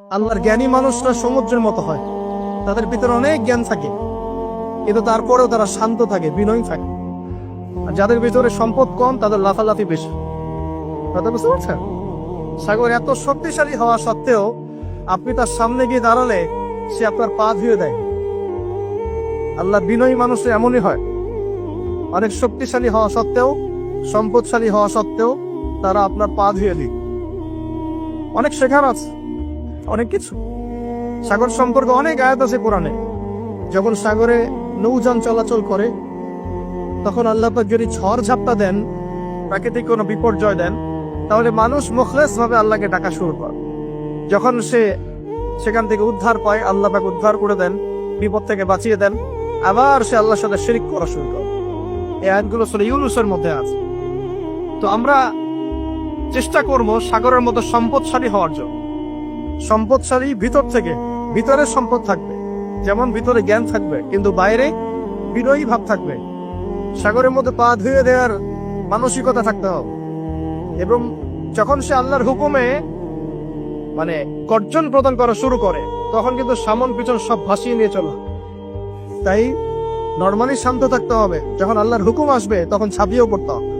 আল্লাহর জ্ঞানী মানুষরা সমুদ্রের মতো হয়, তাদের ভিতরে অনেক জ্ঞান থাকে, কিন্তু তারপরেও তারা শান্ত থাকে, বিনয়ী থাকে। আর যাদের ভিতরে সম্পদ কম, তাদের লাফালাফি বেশি। কথা বুঝতে পারছেন? সাগর এত শক্তিশালী হওয়া সত্ত্বেও আপনি তার সামনে গিয়ে দাঁড়ালে সে আপনার পা ধুয়ে দেয়। আল্লাহ বিনয়ী মানুষ এমনই হয়, অনেক শক্তিশালী হওয়া সত্ত্বেও, সম্পদশালী হওয়া সত্ত্বেও তারা আপনার পা ধুয়ে দিক। অনেক শেখার আছে, অনেক কিছু। সাগর সম্পর্কে অনেক আয়াত আছে কোরআনে। যখন সাগরে নৌযান চলাচল করে, তখন আল্লাহ পাক যদি ঝড় ঝাপটা দেন, প্রাকৃতিক কোনো বিপর্যয় দেন, তাহলে মানুষ মুখলেস ভাবে আল্লাহকে ডাকা শুরু করে। যখন সে সেখান থেকে উদ্ধার পায়, আল্লাহ পাক উদ্ধার করে দেন, বিপদ থেকে বাঁচিয়ে দেন, আবার সে আল্লাহর সাথে শিরক করা শুরু করে। এই আয়াতগুলো সূরা ইউনূসের মধ্যে আছে। তো আমরা চেষ্টা করব সাগরের মতো সম্পদশালী হওয়ার জন্য। সম্পদশালী ভিতর থেকে, ভিতরে সম্পদ থাকবে, যেমন ভিতরে জ্ঞান থাকবে, কিন্তু বাইরে বিনয়ী ভাব থাকবে। সাগরের মধ্যে পা ধুয়ে দেওয়ার মানসিকতা থাকতে হবে। এবং যখন সে আল্লাহর হুকুমে গর্জন প্রদান করা শুরু করে, তখন কিন্তু সামন পিছন সব ভাসিয়ে নিয়ে চলা। তাই নরমালি শান্ত থাকতে হবে, যখন আল্লাহর হুকুম আসবে তখন ছাপিয়েও পড়তে হবে।